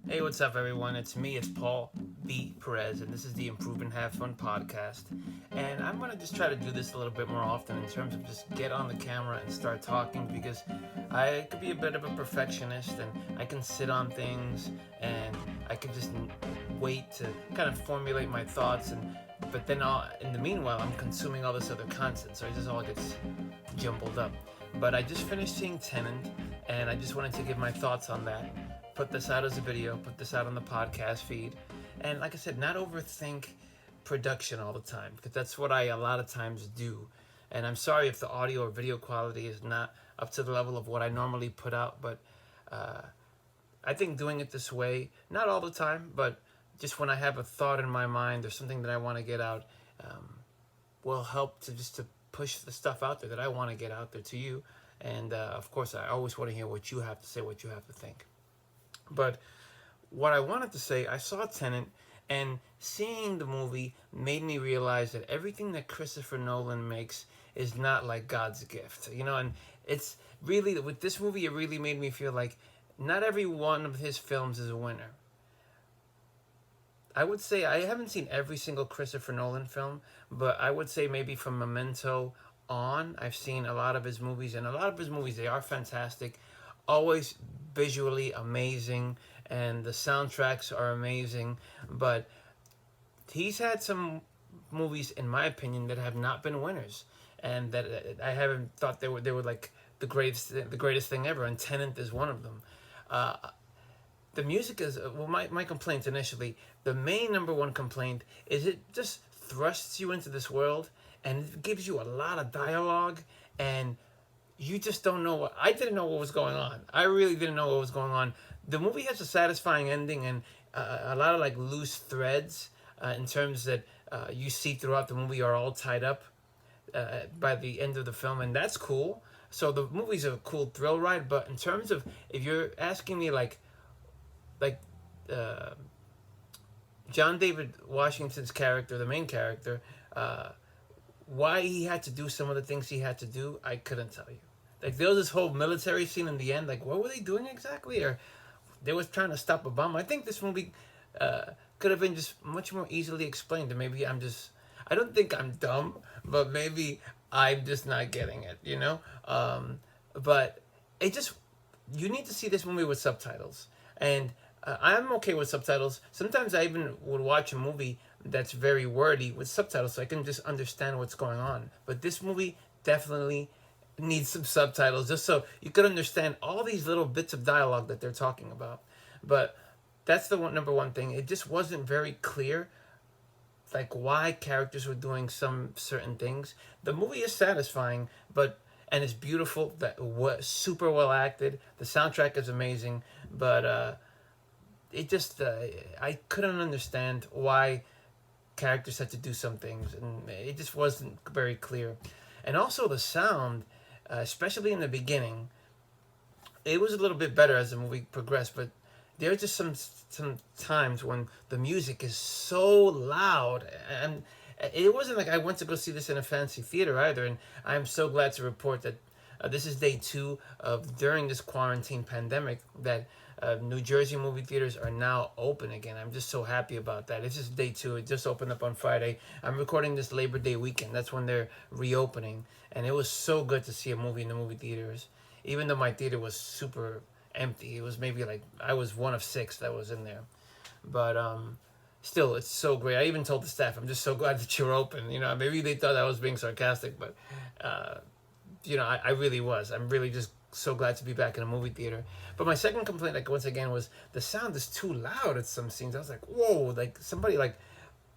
Hey, what's up, everyone? It's me, it's Paul B. Perez, and this is the Improve and Have Fun podcast. And I'm going to just try to do this a little bit more often in terms of just get on the camera and start talking because I could be a bit of a perfectionist and I can sit on things and I could just wait to kind of formulate my thoughts. But then in the meanwhile, I'm consuming all this other content, so it just all gets jumbled up. But I just finished seeing Tenet, and I just wanted to give my thoughts on that. Put this out as a video, put this out on the podcast feed, and like I said, not overthink production all the time because that's what I a lot of times do. And I'm sorry if the audio or video quality is not up to the level of what I normally put out, but uh, I think doing it this way, not all the time, but just when I have a thought in my mind or something that I want to get out, um, will help to just to push the stuff out there that I want to get out there to you. And of course, I always want to hear what you have to say, what you have to think. But what I wanted to say, I saw Tenet, and seeing the movie made me realize that everything that Christopher Nolan makes is not like God's gift, And it's really with this movie, it really made me feel like not every one of his films is a winner. I would say I haven't seen every single Christopher Nolan film, but I would say maybe from Memento on, I've seen a lot of his movies, and a lot of his movies, they are fantastic, always visually amazing, and the soundtracks are amazing. But he's had some movies, in my opinion, that have not been winners, and that I haven't thought they were like the greatest thing ever. And Tenet is one of them. Uh, the music is well, my complaint initially, the main number one complaint is it just thrusts you into this world and it gives you a lot of dialogue, and you just don't know what I didn't know what was going on. I really didn't know what was going on. The movie has a satisfying ending and a lot of like loose threads in terms that you see throughout the movie are all tied up by the end of the film, and that's cool. So the movie's a cool thrill ride. But in terms of, if you're asking me like uh, John David Washington's character, the main character, why he had to do some of the things he had to do, I couldn't tell you. Like there was this whole military scene in the end. Like what were they doing exactly? Or they was trying to stop a bomb. I think this movie could have been just much more easily explained. And maybe I don't think I'm dumb, but maybe I'm just not getting it. But it just, you need to see this movie with subtitles. And I'm okay with subtitles. Sometimes I even would watch a movie that's very wordy with subtitles so I can just understand what's going on. But this movie definitely needs some subtitles just so you could understand all these little bits of dialogue that they're talking about. But that's the number one thing. It just wasn't very clear like why characters were doing some certain things. The movie is satisfying, but and it's beautiful. That was super well acted. The soundtrack is amazing, but it just I couldn't understand why characters had to do some things, and it just wasn't very clear. And also the sound, especially in the beginning, it was a little bit better as the movie progressed, but there are just some times when the music is so loud, and it wasn't like I went to go see this in a fancy theater either. And I'm so glad to report that this is day two of during this quarantine pandemic that New Jersey movie theaters are now open again. I'm just so happy about that. It's just day two. It just opened up on Friday. I'm recording this Labor Day weekend. That's when they're reopening, and it was so good to see a movie in the movie theaters, even though my theater was super empty. It was maybe like I was one of six that was in there, but still, it's so great. I even told the staff, I'm just so glad that you're open. Maybe they thought I was being sarcastic, but I really was. I'm really just so glad to be back in a movie theater. But my second complaint, like once again, was the sound is too loud at some scenes. I was like, whoa, like somebody like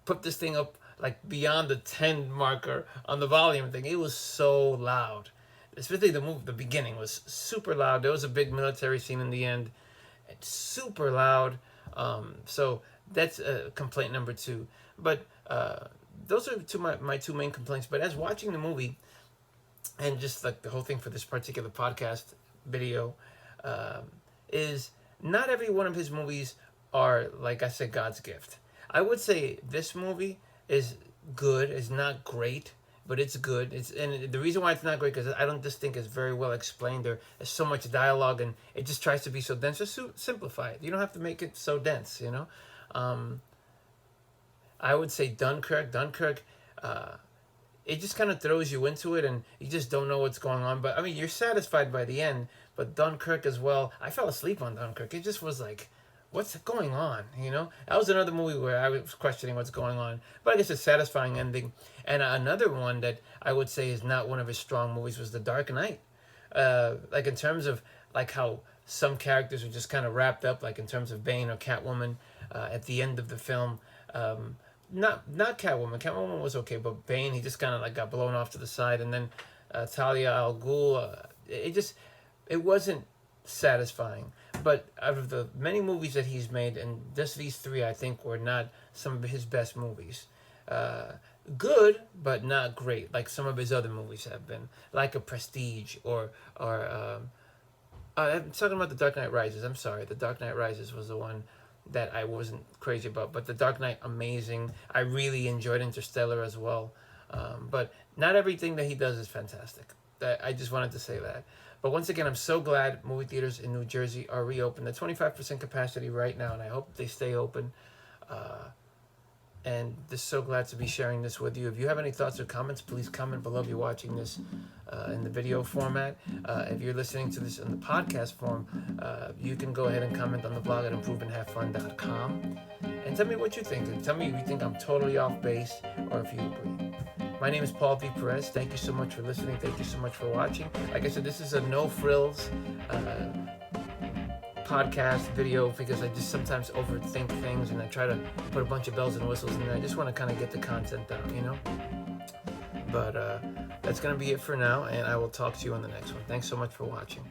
put this thing up like beyond the 10 marker on the volume thing. It was so loud. Especially the beginning was super loud. There was a big military scene in the end. It's super loud. So that's complaint number two. But those are my two main complaints. But as watching the movie, and just like the whole thing for this particular podcast video, is not every one of his movies are, like I said, God's gift. I would say this movie is good, is not great, but it's good. And the reason why it's not great because I don't just think it's very well explained. There's so much dialogue, and it just tries to be so dense. Just simplify it. You don't have to make it so dense. Um, I would say Dunkirk. Dunkirk. It just kind of throws you into it, and you just don't know what's going on. But I mean, you're satisfied by the end. But Dunkirk as well. I fell asleep on Dunkirk. It just was like, what's going on? That was another movie where I was questioning what's going on. But I guess a satisfying ending. And another one that I would say is not one of his strong movies was The Dark Knight. Like in terms of like how some characters are just kind of wrapped up, like in terms of Bane or Catwoman at the end of the film. Not Catwoman. Catwoman was okay, but Bane, he just kind of like got blown off to the side, and then Talia al Ghul. It wasn't satisfying. But out of the many movies that he's made, and just these three, I think, were not some of his best movies. Good, but not great, like some of his other movies have been, like a Prestige or I'm talking about The Dark Knight Rises. I'm sorry, The Dark Knight Rises was the one that I wasn't crazy about. But The Dark Knight, amazing. I really enjoyed Interstellar as well. But not everything that he does is fantastic. I just wanted to say that. But once again, I'm so glad movie theaters in New Jersey are reopened. They're 25% capacity right now, and I hope they stay open. And just so glad to be sharing this with you. If you have any thoughts or comments, please comment below if you're watching this in the video format. If you're listening to this in the podcast form, you can go ahead and comment on the blog at improveandhavefun.com. And tell me what you think. And tell me if you think I'm totally off base or if you agree. My name is Paul V. Perez. Thank you so much for listening. Thank you so much for watching. Like I said, this is a no-frills podcast video because I just sometimes overthink things and I try to put a bunch of bells and whistles in there. I just want to kind of get the content down, But that's going to be it for now, and I will talk to you on the next one. Thanks so much for watching.